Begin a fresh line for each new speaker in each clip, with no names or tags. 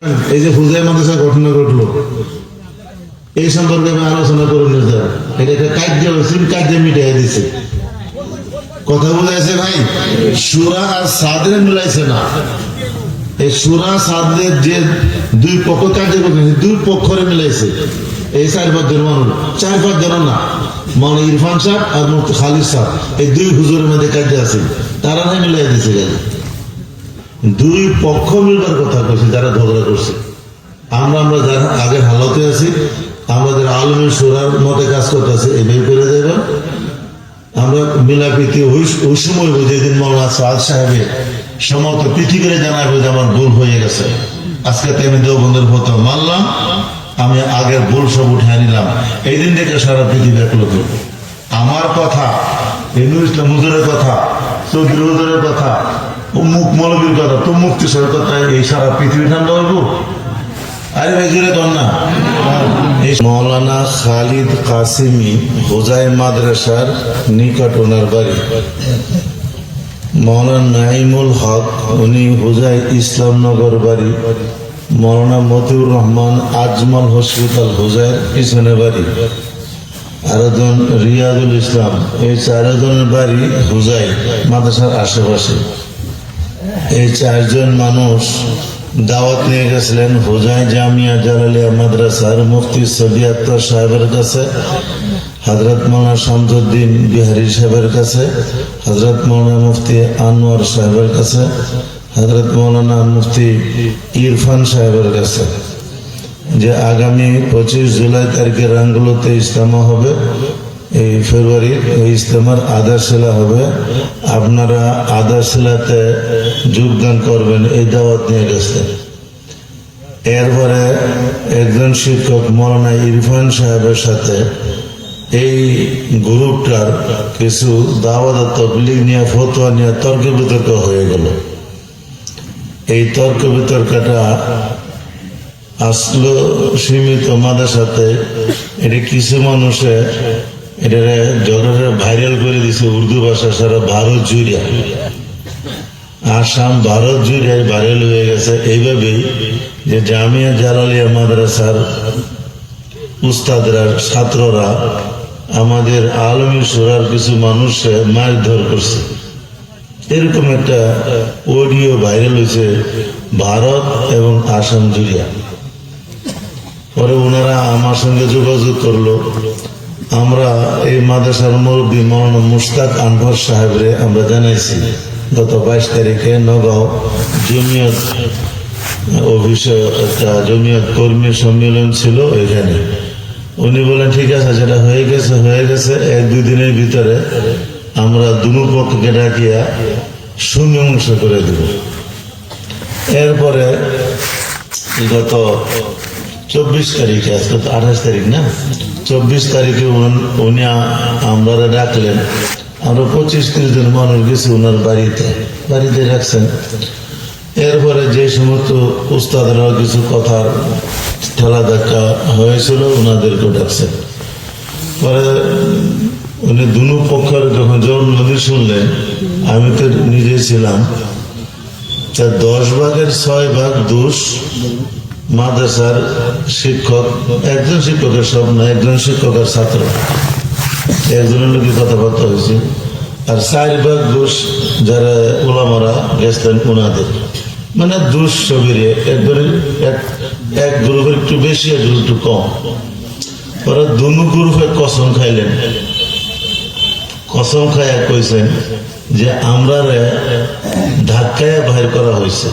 এই যে হুজাই মাদ্রাসা ঘটনা ঘটলো এই সম্পর্কে আমি আলোচনা করে নিতে এটা একটা কার্য কার্য মিটাই দিছে কথা বুঝাইছে ভাই সূরা আর সাদের মিলাইছে না এই সূরা সাদের যে দুই পক্ষ কার্য করতেছে দুই পক্ষরে মিলাইছে এই 4-5 জন মানুষ 4-5 জন না মানে ইরফান সাহেব আর মুফতি খালিদ সাহেব এই দুই হুজুরের মধ্যে কার্য আছে তারা না মিলাই দিছে গেল দুই পক্ষ মিলবার কথা কইছে যারা ঝগড়া করছে আমরা যারা আগের হালতে আছি আমাদের আলমের সুরার মতে কাজ করতেছে এই বের করে দেবেন আমরা মিলাপিতি ওই সময় যেদিন মৌলানা সাদ সাহেবের সমস্ত পৃথিবীরে জানাবো যে আমার ভুল হয়ে গেছে আজকে তো আমি দেওবন্দের ফটো মানলাম আমি আগের ভুল সব উঠে নিলাম এই দিন থেকে সারা পৃথিবী একলো করবো আমার কথা হিন্দু ইসলাম হুজুরের কথা চৌধুরী হুজুরের কথা মুখ মৌলবীর কথা তো মুক্তি সাহেবের কথা এই সারা পৃথিবী ঠান্ডা হইব আরে ভাই জুড়ে কর না মৌলানা খালিদ কাসিমি হুজাই মাদ্রাসার নিকট ওনার বাড়ি মৌলানা নাইমুল হক উনি হুজাই ইসলামনগর বাড়ি মৌলানা মতিউর রহমান আজমল হসপিটাল হুজাইর পিছনে বাড়ি আরেকজন রিয়াজুল ইসলাম এই 4 জনের বাড়ি হুজাই মাদ্রাসার আশেপাশে এই 4 জন মানুষ দাওয়াত নিয়ে গেছিলেন হুজাই জামিয়া জালালিয়া মাদ্রাসার মুফতি সবি আক্তার সাহেবের কাছে হযরত মাওলানা শামসুদ্দিন বিহারী সাহেবের কাছে হযরত মাওলানা মুফতি আনোয়ার সাহেবের কাছে হযরত মাওলানা মুফতি ইরফান সাহেবের কাছে যে আগামী 25 জুলাই তারিখে রাঙ্গুলোতে ইজতেমা হবে এই ফেব্রুয়ারির এই ইজতেমার আদারশিলা হবে আপনারা আদারশিলাতে যোগদান করবেন এই দাওয়াত নিয়ে গেছে এরপরে একজন শিক্ষক মৌলানা ইরফান সাহেবের সাথে এই গ্রুপটার কিছু দাওয়াত তাবলীগ নিয়ে ফতোয়া নিয়ে তর্ক বিতর্ক হয়ে গেল এই তর্ক বিতর্কটা আসলো সীমিত মাদ্রাসাতে এটা কিছু মানুষে এটা ঝগড়াটা ভাইরাল করে দিছে উর্দু ভাষা সারা ভারত জুড়ে আসাম ভারত জুড়ে ভাইরাল হয়ে গেছে এইভাবেই যে জামিয়া জালালিয়া মাদ্রাসার উস্তাদরা ছাত্ররা আমাদের আলমী সুরার কিছু মানুষে মারধর করছে এরকম একটা অডিও ভাইরাল হয়েছে ভারত এবং আসাম জুড়ে পরে ওনারা আমার সঙ্গে যোগাযোগ করলো আমরা এই মাদ্রাসার মুরব্বী মৌলানা মুশতাক আনভার সাহেবরে আমরা জানাইছি গত 22 তারিখে নগাঁও জমিয়ত অফিসে একটা জমিয়ত কর্মী সম্মেলন ছিল এখানে উনি বলেন ঠিক আছে যেটা হয়ে গেছে 1-2 দিনের ভিতরে আমরা দুনো পক্ষকে ডাকিয়া সুমীমাংস করে দেব এরপরে গত 24 তারিখে আজকে তো 28 তারিখ না 24 তারিখে উনি আমরা ডাকলেন আমরা 25-30 জন মানুষ গেছি ওনার বাড়িতে রাখছেন এরপরে যে সমস্ত উস্তাদরা কিছু কথার ঠেলা ধাক্কা হয়েছিল ওনাদেরকে ডাকছেন পরে উনি দুনো পক্ষের যখন জবানবন্দি শুনলেন আমি তো নিজে ছিলাম 10 ভাগের 6 ভাগ দোষ মাদ্রাসার শিক্ষক একজন শিক্ষকের সব না একজন শিক্ষকের ছাত্র একজনের লোকের কথাবার্তা হয়েছে আর 4 ভাগ দোষ যারা ওলামারা গেছেন ওনাদের মানে দোষ সবেরে এক গ্রুপের একটু বেশি এক গ্রুপ একটু কম ওরা দুনো গ্রুপে কসম খাইলেন কসম খাইয়া কইছেন যে আমরা ধাক্কায় বাহির করা হয়েছে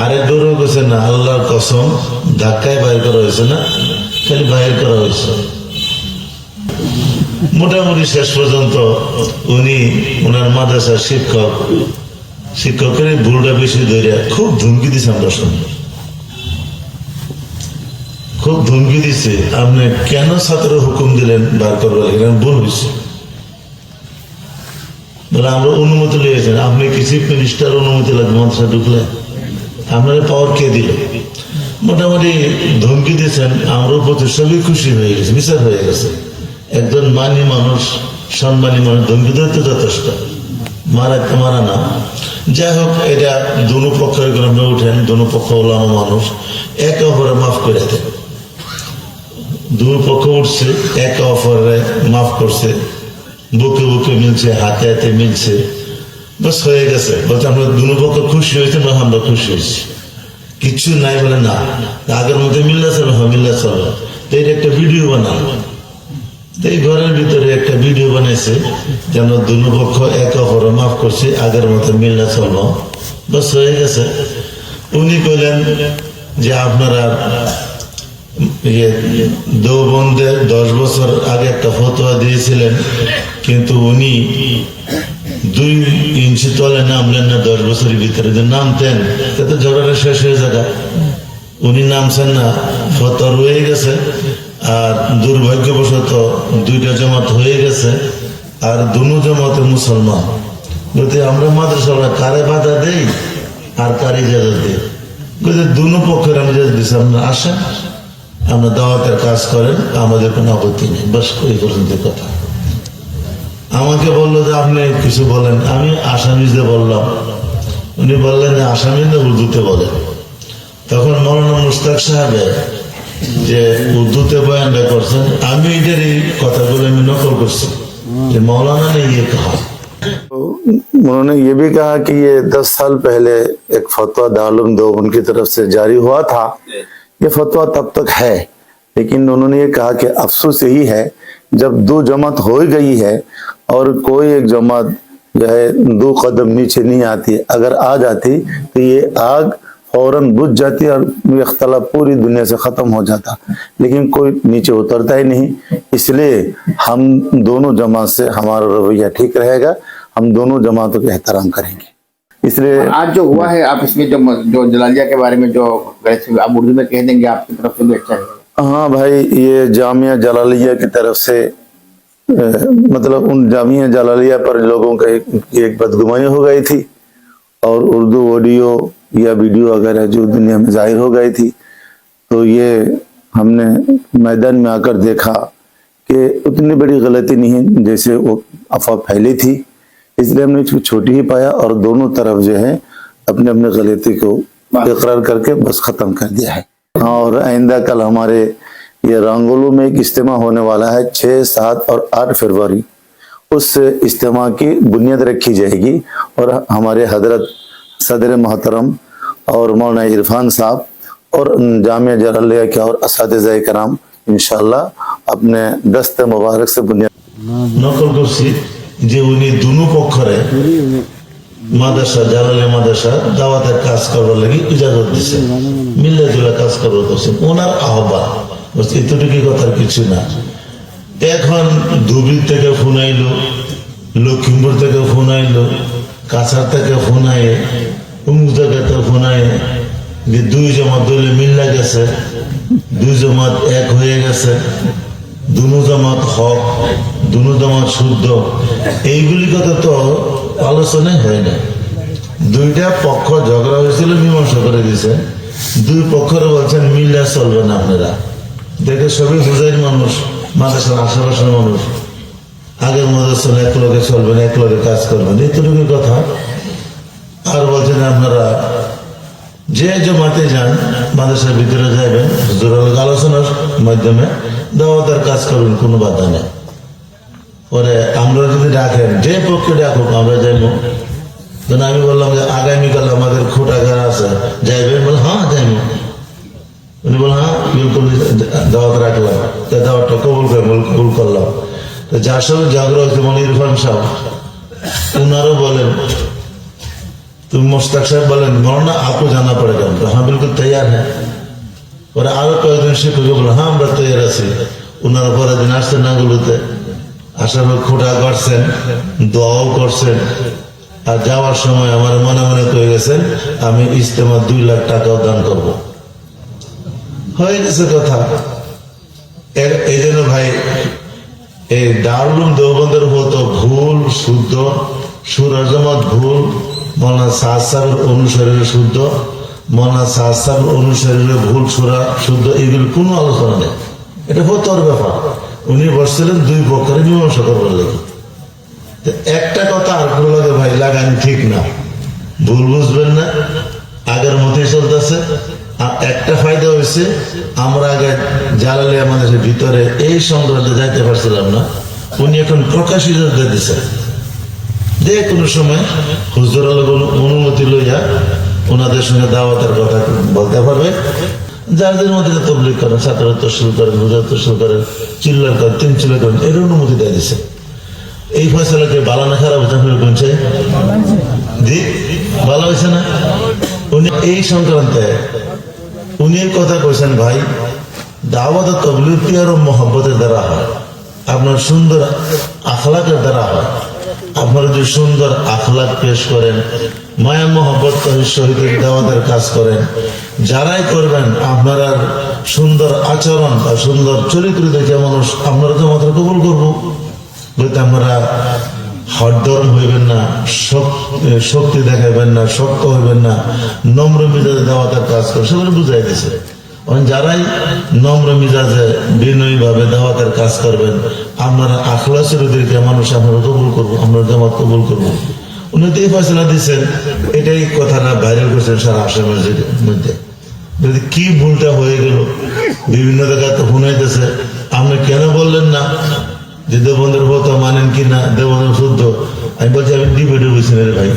আরেক দৌড়ও গেছে না আল্লাহর কসম ধাক্কায় বাইর করা হয়েছে না খালি বাইর করা হয়েছে মোটামুটি শেষ পর্যন্ত উনি ওনার মাদ্রাসার শিক্ষকের ভুলটা বেশি ধরে খুব ধুমকি দিছে আমরা শুনি খুব ধুমকি দিছে আপনি কেন ছাত্র হুকুম দিলেন বার করবার ভুল হয়েছে বলে আমরা অনুমতি লিয়েছেন আপনি কি চিফ মিনিস্টার অনুমতি লাগবে মাদ্রাসা ঢুকলে আপনারা পাওয়ার কে দিল মোটামুটি ধমকি দিয়েছেন আমরাও প্রতি সবই খুশি হয়ে গেছে বিচার হয়ে গেছে একজন মানি মানুষ সম্মানী মানুষ ধমকি দেওয়া তো যথেষ্ট মারা না যাই হোক, এটা দুনো পক্ষের গ্রামে উঠেন, দুনো পক্ষ ওলামা মানুষ একে অপরে মাফ করে দেন। দুই পক্ষ উঠছে, একে অপরে মাফ করছে, বুকে বুকে মিলছে, হাতে হাতে মিলছে, বাস হয়ে গেছে। বলতে আমরা দুনো পক্ষ খুশি হয়েছে, বা আমরা খুশি হয়েছি, কিচ্ছু নাই বলে না, আগের মধ্যে মিল্লা চলো, মিল্লা চলো। তো এটা একটা ভিডিও বানানো, এই ঘরের ভিতরে একটা ভিডিও বানাইছে যেন দুনো পক্ষ একে অপরে মাফ করছে, আগের মতো মিল্লা চলবো, বাস হয়ে গেছে। উনি কইলেন যে আপনারা দেওবন্দে 10 বছর আগে একটা ফতোয়া দিয়েছিলেন, কিন্তু উনি 2 ইঞ্চি তলে নামলেন না। 10 বছরের ভিতরে যে নামতেন তাতে ঝগড়াটা শেষ হয়ে যাবে। উনি নামছেন না, ফতোয়া রয়ে গেছে। আর দুর্ভাগ্যবশত 2টা জামাত হয়ে গেছে, আর দুনো জামাতে মুসলমান। বলতে আমরা মাদ্রাসা কারে বাধা দেই আর কারে ইজাজত দিই? বলতে দুনো পক্ষের আমি ইজাজত দিচ্ছি, আপনারা আসেন, আমরা দাওয়াতের কাজ করেন, আমাদের কোনো আপত্তি নেই। বাস এই পর্যন্ত কথা। আমাকে বললো যে আপনি কিছু বলেন, আমি আসামিজে বললাম। উনি বললেন যে আসামিজে উর্দুতে বলেন। তখন মৌলানা মুশতাক সাহেব যে উর্দুতে বয়ানটা করছেন, আমি এটারই কথাগুলো আমি নকল করছি যে मौलाना ने ये कहा।
उन्होंने ये भी कहा कि ये 10 साल पहले एक फतवा दारुल देवबंद की तरफ से जारी हुआ था, ये फतवा तब तक है, लेकिन उन्होंने ये कहा कि अफसोस यही है जब 2 जमात हो गई है और कोई एक जमात जो है 2 कदम नीचे नहीं आती, अगर आ जाती तो ये आग फौरन बुझ जाती और इख्तलाफ पूरी दुनिया से खत्म हो जाता, लेकिन कोई नीचे उतरता ही नहीं। इसलिए हम दोनों जमात से हमारा रवैया ठीक रहेगा, हम दोनों जमातों का एहतराम करेंगे। इसलिए
आज जो हुआ है, आप इसमें जो जलालिया के बारे में जो आप उर्दू में कह देंगे, आपकी तरफ से भी अच्छा है।
हाँ भाई, ये जामिया जलालिया की तरफ से मतलब उन जामिया जलालिया पर लोगों का एक बदगुमानी हो गई थी, और उर्दू ऑडियो या वीडियो वगैरह जो दुनिया में जाहिर हो गई थी, तो ये हमने मैदान में आकर देखा कि उतनी बड़ी गलती नहीं है जैसे वो अफवाह फैली थी। इसलिए हमने इसको छोटी ही पाया और दोनों तरफ जो है अपने अपने गलती को इकरार करके बस खत्म कर दिया है। और आइंदा कल हमारे ये रांगोलू में एक इज्तिमा होने वाला है 6, 7 और 8 फरवरी। उस इज्तिमा की बुनियाद रखी जाएगी और हमारे हजरत सदर मोहतरम और मौलाना इरफान साहब और जामिया जलालिया के और असातिज़ा कराम इंशाअल्लाह अपने दस्त मुबारक से बुनियाद
নকল করছি যে উনি দুনো পক্ষরে মাদ্রাসা, জালালিয়া মাদ্রাসা দাওয়াতের কাজ করবার লাগি ইজাজত দিচ্ছে, মিল্লা জুলা কাজ করবার করছেন, ওনার আহ্বান। এতটুকু কথার কিছু না। এখন ধুবড়ি থেকে ফোন আইলো, লক্ষ্মীপুর থেকে ফোন আইলো, কাছাড় থেকে ফোন আয়ে, অমুক জায়গাতে ফোন আয়ে যে 2 জমাত দলে মিল্লা গেছে, 2 জমাত এক হয়ে গেছে, দুনো জামাত হক, দুনো জামাত শুদ্ধ। এইগুলি কথা তো আলোচনাই হয় না। 2টা পক্ষ ঝগড়া হয়েছিল, মীমাংসা করে দিয়েছে। 2 পক্ষরে বলছেন মিল্লা চলবে না, আপনারা দেখে সবই বুঝাইর মানুষ, মাদ্রাসার আশেপাশের মানুষ, আগের মাদ্রাসা এক লগে চলবেন, এক লগে কাজ করবেন, এতটুকু কথা। আর বলছেন আপনারা যে জমাতে যান মাদ্রাসার ভিতরে যাবেন, হুজুরের আলোচনার মাধ্যমে দাওয়াতের কাজ করবেন, কোনো বাধা নেই। পরে আমরা যদি ডাকেন, যে পক্ষে ডাকুক আমরা যাইব। তখন আমি বললাম যে আগামীকাল আমাদের খোটাঘার আছে, যাইবেন? বলে হ্যাঁ যাইব। উনি বলেন হ্যাঁ বিলকুল, দাওয়াত রাখলাম, দাওয়াতটা কবুল করলাম। যার সঙ্গে ঝগড়া হয়েছে মনে ইরফান সাহেব, উনারও বলেন, তুমি मुश्ताक साहब बोलें मौलाना आपको जाना पड़ेगा। हाँ बिल्कुल तैयार है। और आरो कয়েকজন শিক্ষক বলে হ্যাঁ আমরা তৈরি আছি। ওনারা পরের দিন আসছেন নাঙ্গলুতে, আসার পর খোঁটা করছেন, দোয়াও করছেন। আর যাওয়ার সময় আমার মনে মনে কয়ে গেছেন আমি ইজতেমা 2 লাখ টাকাও দান করব। হয়ে গেছে কথা। এই জন্য ভাই এই দারুল দেওবন্দের মতো ভুল শুদ্ধ, সুরার জামাত ভুল, মৌলানা সাদ সাহেবের অনুসারীরা শুদ্ধ, মৌলানা সাদ সাহেবের অনুসারীরা ভুল সুরা শুদ্ধ, এগুলো কোনো আলোচনা নেই। এটা ফতোয়ার ব্যাপার। উনি বসছিলেন 2 পক্ষের মীমাংসা করবার লাগে। একটা কথা আর কোনো লাগে ভাই লাগানি ঠিক না। ভুল বুঝবেন না, আগের মতোই চলতেছে। একটা ফায়দা হয়েছে, আমরা আগে জালালি আমাদের ভিতরে এই সংগ্রামে যাইতে পারছিলাম না, উনি এখন প্রকাশিত দিতেছে। যে কোনো সময় হুজুর অনুমতি লইয়া ওনাদের সঙ্গে দাওয়াতের কথা বলতে পারবে। যার যার মধ্যে তবলিগ করেন, ছাত্র তশরিল করেন, হুজুর তশরিল করেন, চিল্লার করেন, তিন চিল্লা করেন, এর অনুমতি দেওয়া দিছে। এই ফয়সালাকে ভালো না খারাপ হচ্ছে বলছে জি ভালো হয়েছে না। উনি এই সংক্রান্তে উনি কথা কইছেন, ভাই দাওয়াত তবলিগ পিয়ার ও মহব্বতের দ্বারা হয়, আপনার সুন্দর আখলাকের দ্বারা হয়। আপনারা যদি সুন্দর আখলাক পেশ করেন, মায়া মহব্বত সহিত দাওয়াতের কাজ করেন, যারাই করবেন আপনারা সুন্দর আচরণ আর সুন্দর চরিত্র দেখে মানুষ আপনারা তো মাত্র কবুল করবো। বলতে আপনারা হরদরম হইবেন না, শক্তি দেখাবেন না, শক্ত হইবেন না, নম্র মেজাজে দাওয়াতের কাজ করে সেগুলো বুঝাই দিছে। যারাই নম্র মিজাজে বিনয়ী ভাবে দাওয়াতের কাজ করবেন, আপনারা আখলাসের ওদেরকে মানুষ আপনারা কবুল করবো, আমরা জামাত কবুল করবো। উনি তো এই ফয়সালা দিচ্ছেন, এটাই কথাটা ভাইরাল করছেন সারা আসামের মধ্যে। যদি কি ভুলটা হয়ে গেল বিভিন্ন জায়গায় তো শুনাইতেছে, আপনি কেন বললেন না যে দেবন্ধের কথা মানেন কি না, দেবন্ধের শুদ্ধ? আমি বলছি আমি ডিবেটে বুঝছি না রে ভাই,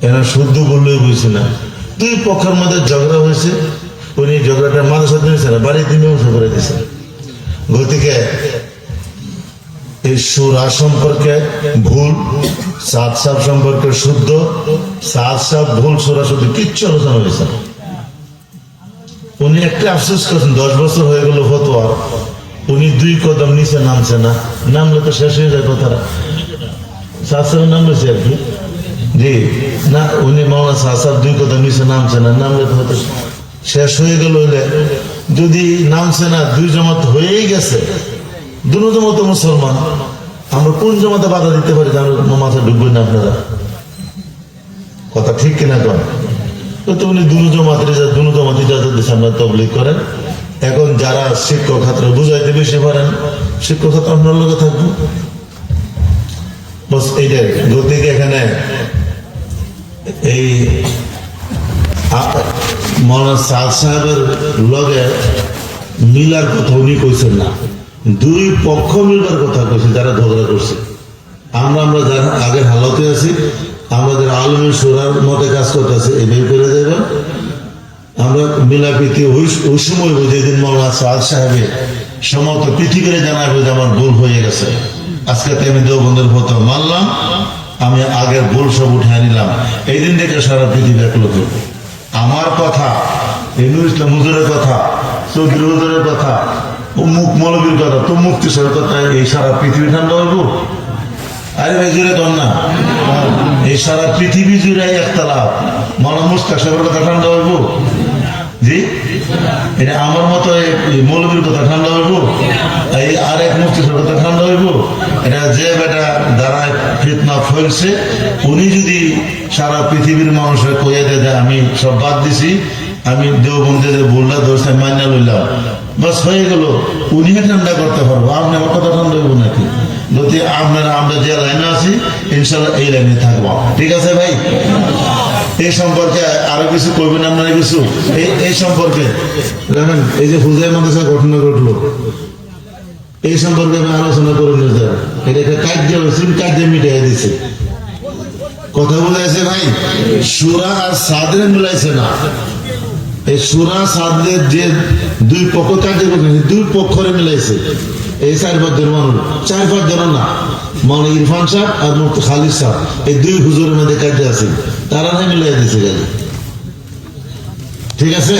এনার শুদ্ধ বললেও বুঝছি না। দুই পক্ষের মধ্যে ঝগড়া হয়েছে, উনি ঝগড়াটা মানুষ সাথে নিয়েছে না, বাড়িতে মীমাংস করে দিয়েছে। গতিকে এই সুরা সম্পর্কে ভুল, সাত সাপ সম্পর্কে শুদ্ধ, সাত সাপ ভুল, সুরা শুদ্ধ কিচ্ছু আলোচনা হয়েছে না। উনি একটা আফসোস করছেন, 10 বছর হয়ে গেল ফতোয়া, উনি 2 কদম নিচে নামছে না, নামলে তো শেষ হয়ে যায় কথাটা। সাত সাহেবের নাম হয়েছে আর কি জি না, উনি মাওলানা সাহেব 2 কদম নিচে নামছে না, নামলে তো হয়তো শেষ হয়ে গেল। যদি নামছে না, 2 জামাত হয়েই গেছে, দুটো জামাত মুসলমান, আমরা কোন জামাতে বাধা দিতে পারি? মাথায় ঢুকবেন না আপনারা, কথা ঠিক কিনা করেন? তো উনি দুটো জামাত ইজাজত দিচ্ছে আমরা তবলিগ করেন। এখন যারা শিক্ষক ছাত্র বুঝাইতে বেশি পারেন, শিক্ষক ছাত্র আপনার লোকে থাকবো, বস এইটাই। গতিকে এখানে এই মৌলানা সাদ সাহেবের লগে মিলার কথা উনি কইছেন না, 2 পক্ষ মিলবার কথা কইছে যারা ঝগড়া করছে। আমরা যারা আগের হালতে আছি, আমাদের আলমী সুরার মতে কাজ করতেছে, এইভাবে করে দেবেন। আমরা মিলাপিতি ওই সময় যেদিন মৌলানা সাদ সাহেবের সমস্ত পৃথিবীর জানাবো যে আমার ভুল হয়ে গেছে, আজকে আমি দেওবন্দের মতো মানলাম, আমি আগের ভুল সব উঠে নিলাম, এই দিন থেকে সারা পৃথিবী একলো করবো। আমার কথা, ইনুল ইসলাম হুজুরের কথা, চৌধুরী হুজুরের কথা, মুখ মৌলবীর কথা, তো মুক্তি সরের কথা, এই সারা পৃথিবী ঠান্ডা হইব? আরে ভাই জুড়ে কর না, এই সারা পৃথিবী জুড়ে একতলা মৌলানা মুস্তাক সাহেবের কথা ঠান্ডা হইব? জি এটা আমার মতো মৌলবীর কথা ঠান্ডা হইব? এই আরেক মুফতি সাহেবের কথা ঠান্ডা হইব? এটা যে বেটা দ্বারা ফিতনা ফেলছে, উনি যদি সারা পৃথিবীর মানুষের কইয়া দেয় আমি সব বাদ দিছি, আমি দেওবন্দে বললা দোষে মান্য লইলাম, বাস হয়ে গেল, উনি ঠান্ডা করতে পারবো, আপনি আমার কথা ঠান্ডা হইব নাকি? যদি আপনারা আমরা যে লাইনে আছি ইনশাল্লাহ এই লাইনে থাকবো, ঠিক আছে ভাই? এই সম্পর্কে আরো কিছু করবেন আপনারা কিছু এই সম্পর্কে জানেন? এই যে হুজাই মাদ্রাসা ঘটনা ঘটলো, এই সম্পর্কে আমি আলোচনা করে নিয়ে যাব। এটা একটা কার্য হয়েছে, কার্য মিটাই দিছে, কথা বলে আছে ভাই। সুরা আর সাদরে মিলাইছে না, এই সুরা সাদের যে 2 পক্ষ কার্য করছে, 2 পক্ষরে মিলাইছে। এই 4-5 জন মানুষ, 4-5 জন না, মৌলানা ইরফান সাহেব আর মুফতি খালিদ সাহেব, এই 2 হুজুরের মধ্যে কার্য আছে, তারা মিলাই দিছে, ঠিক আছে।